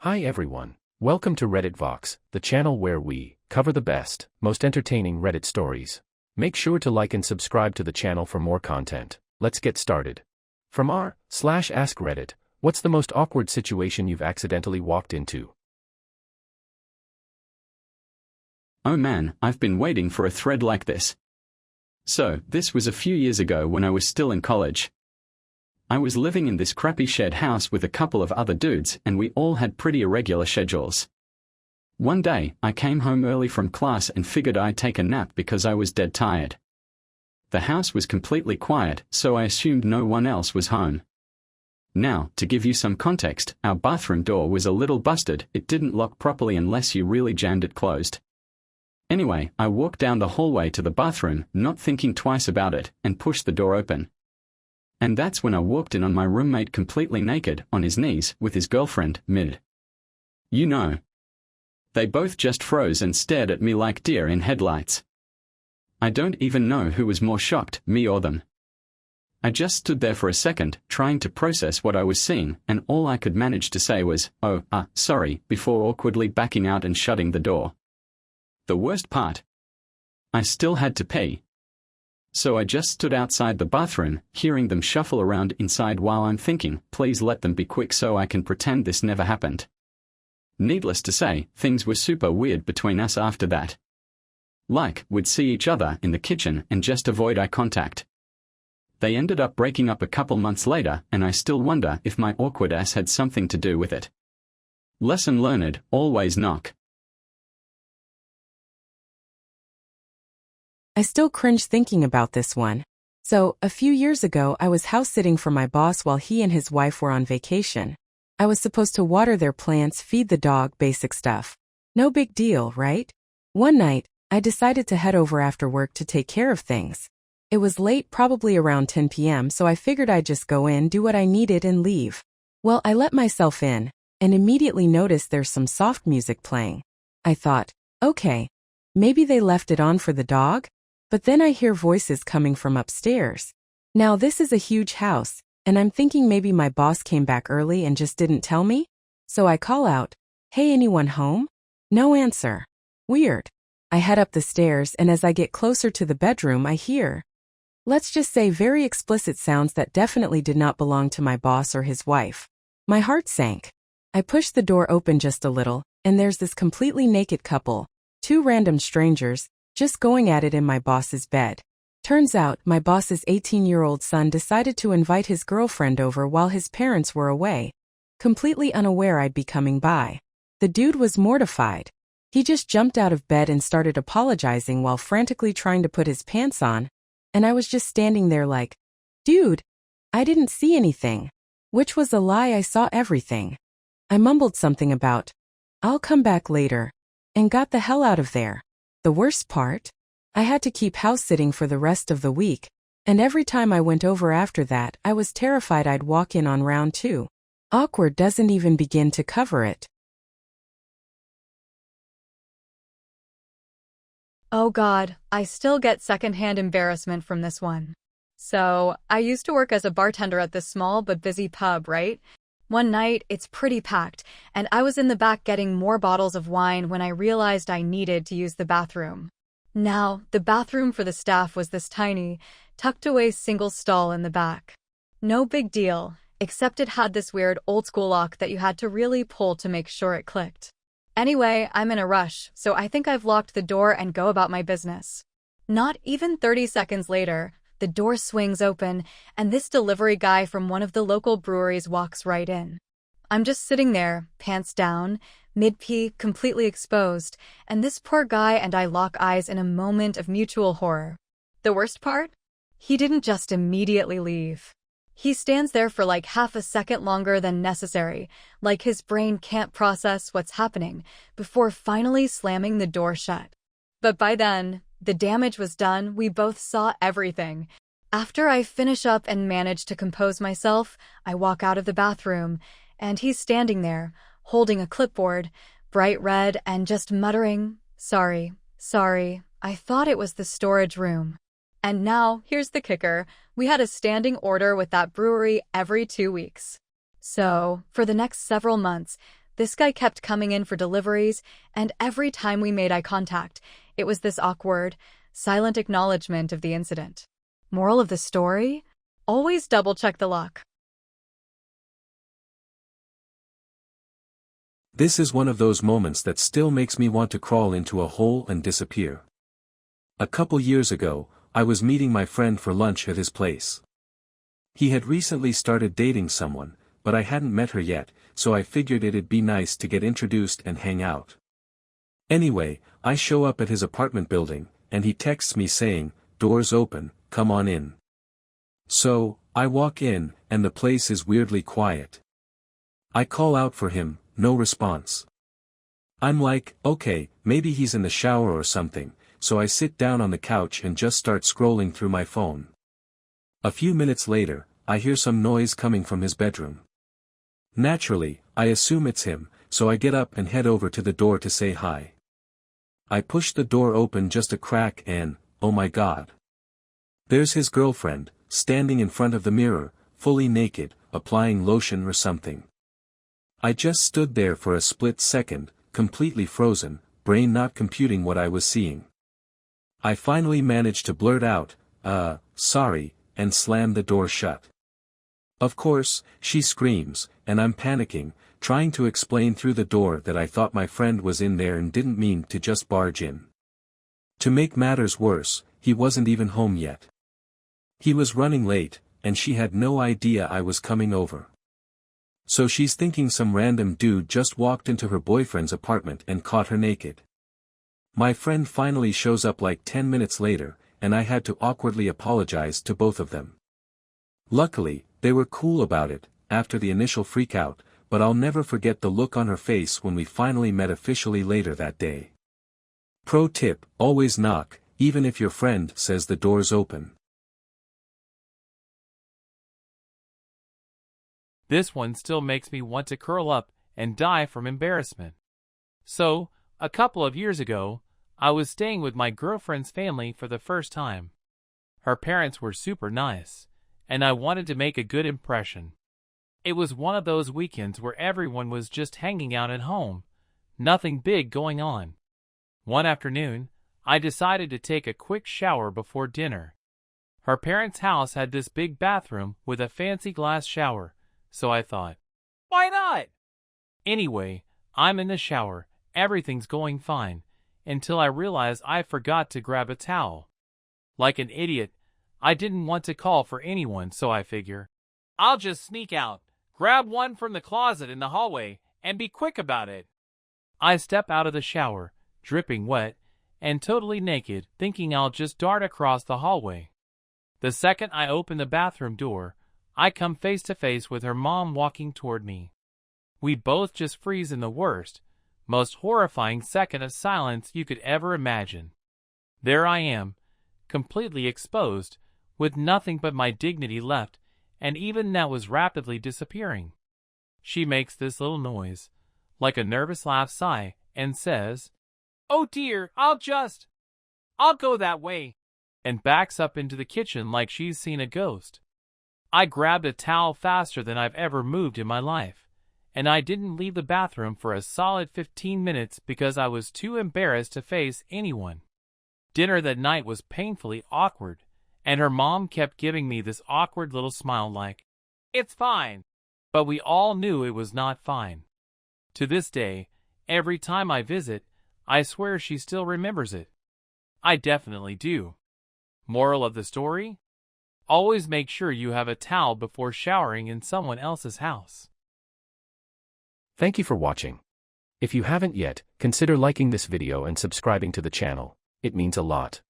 Hi everyone. Welcome to Reddit Vox, the channel where we cover the best, most entertaining Reddit stories. Make sure to like and subscribe to the channel for more content. Let's get started. From r/AskReddit, what's the most awkward situation you've accidentally walked into? Oh man, I've been waiting for a thread like this. So, this was a few years ago when I was still in college. I was living in this crappy shared house with a couple of other dudes, and we all had pretty irregular schedules. One day, I came home early from class and figured I'd take a nap because I was dead tired. The house was completely quiet, so I assumed no one else was home. Now, to give you some context, our bathroom door was a little busted. It didn't lock properly unless you really jammed it closed. Anyway, I walked down the hallway to the bathroom, not thinking twice about it, and pushed the door open. And that's when I walked in on my roommate completely naked, on his knees, with his girlfriend, mid. You know. They both just froze and stared at me like deer in headlights. I don't even know who was more shocked, me or them. I just stood there for a second, trying to process what I was seeing, and all I could manage to say was, sorry, before awkwardly backing out and shutting the door. The worst part? I still had to pee. So I just stood outside the bathroom, hearing them shuffle around inside while I'm thinking, please let them be quick so I can pretend this never happened. Needless to say, things were super weird between us after that. Like, we'd see each other in the kitchen and just avoid eye contact. They ended up breaking up a couple months later, and I still wonder if my awkward ass had something to do with it. Lesson learned, always knock. I still cringe thinking about this one. So, a few years ago I was house-sitting for my boss while he and his wife were on vacation. I was supposed to water their plants, feed the dog, basic stuff. No big deal, right? One night, I decided to head over after work to take care of things. It was late, probably around 10 p.m., so I figured I'd just go in, do what I needed, and leave. Well, I let myself in, and immediately noticed there's some soft music playing. I thought, okay, maybe they left it on for the dog? But then I hear voices coming from upstairs. Now this is a huge house, and I'm thinking maybe my boss came back early and just didn't tell me? So I call out, hey, anyone home? No answer. Weird. I head up the stairs, and as I get closer to the bedroom I hear, let's just say, very explicit sounds that definitely did not belong to my boss or his wife. My heart sank. I push the door open just a little, and there's this completely naked couple, two random strangers, just going at it in my boss's bed. Turns out, my boss's 18-year-old son decided to invite his girlfriend over while his parents were away, completely unaware I'd be coming by. The dude was mortified. He just jumped out of bed and started apologizing while frantically trying to put his pants on, and I was just standing there like, dude, I didn't see anything. Which was a lie, I saw everything. I mumbled something about, I'll come back later, and got the hell out of there. The worst part? I had to keep house-sitting for the rest of the week, and every time I went over after that, I was terrified I'd walk in on round 2. Awkward doesn't even begin to cover it. Oh God, I still get secondhand embarrassment from this one. So, I used to work as a bartender at this small but busy pub, right? One night, it's pretty packed, and I was in the back getting more bottles of wine when I realized I needed to use the bathroom. Now, the bathroom for the staff was this tiny, tucked-away single stall in the back. No big deal, except it had this weird old-school lock that you had to really pull to make sure it clicked. Anyway, I'm in a rush, so I think I've locked the door and go about my business. Not even 30 seconds later, the door swings open, and this delivery guy from one of the local breweries walks right in. I'm just sitting there, pants down, mid-pee, completely exposed, and this poor guy and I lock eyes in a moment of mutual horror. The worst part? He didn't just immediately leave. He stands there for like half a second longer than necessary, like his brain can't process what's happening, before finally slamming the door shut. But by then, the damage was done. We both saw everything. After I finish up and manage to compose myself, I walk out of the bathroom, and he's standing there, holding a clipboard, bright red, and just muttering, sorry, I thought it was the storage room. And now, here's the kicker, we had a standing order with that brewery every 2 weeks. So, for the next several months, This guy kept coming in for deliveries, and every time we made eye contact, it was this awkward, silent acknowledgement of the incident. Moral of the story? Always double-check the lock. This is one of those moments that still makes me want to crawl into a hole and disappear. A couple years ago, I was meeting my friend for lunch at his place. He had recently started dating someone, but I hadn't met her yet, so I figured it'd be nice to get introduced and hang out. Anyway, I show up at his apartment building, and he texts me saying, "Doors open, come on in." So, I walk in, and the place is weirdly quiet. I call out for him, no response. I'm like, okay, maybe he's in the shower or something, so I sit down on the couch and just start scrolling through my phone. A few minutes later, I hear some noise coming from his bedroom. Naturally, I assume it's him, so I get up and head over to the door to say hi. I push the door open just a crack and, oh my god. There's his girlfriend, standing in front of the mirror, fully naked, applying lotion or something. I just stood there for a split second, completely frozen, brain not computing what I was seeing. I finally managed to blurt out, sorry, and slam the door shut. Of course, she screams, and I'm panicking, trying to explain through the door that I thought my friend was in there and didn't mean to just barge in. To make matters worse, he wasn't even home yet. He was running late, and she had no idea I was coming over. So she's thinking some random dude just walked into her boyfriend's apartment and caught her naked. My friend finally shows up like 10 minutes later, and I had to awkwardly apologize to both of them. Luckily, they were cool about it, after the initial freakout, but I'll never forget the look on her face when we finally met officially later that day. Pro tip, always knock, even if your friend says the door's open. This one still makes me want to curl up and die from embarrassment. So, a couple of years ago, I was staying with my girlfriend's family for the first time. Her parents were super nice, and I wanted to make a good impression. It was one of those weekends where everyone was just hanging out at home, nothing big going on. One afternoon, I decided to take a quick shower before dinner. Her parents' house had this big bathroom with a fancy glass shower, so I thought, why not? Anyway, I'm in the shower, everything's going fine, until I realized I forgot to grab a towel. Like an idiot, I didn't want to call for anyone, so I figure, I'll just sneak out, grab one from the closet in the hallway, and be quick about it. I step out of the shower, dripping wet, and totally naked, thinking I'll just dart across the hallway. The second I open the bathroom door, I come face to face with her mom walking toward me. We both just freeze in the worst, most horrifying second of silence you could ever imagine. There I am, completely exposed, with nothing but my dignity left, and even that was rapidly disappearing. She makes this little noise, like a nervous laugh sigh, and says, "Oh dear, I'll go that way," and backs up into the kitchen like she's seen a ghost. I grabbed a towel faster than I've ever moved in my life, and I didn't leave the bathroom for a solid 15 minutes because I was too embarrassed to face anyone. Dinner that night was painfully awkward, and her mom kept giving me this awkward little smile like, "It's fine," but we all knew it was not fine. To this day, every time I visit, I swear she still remembers it. I definitely do. Moral of the story? Always make sure you have a towel before showering in someone else's house. Thank you for watching. If you haven't yet, consider liking this video and subscribing to the channel. It means a lot.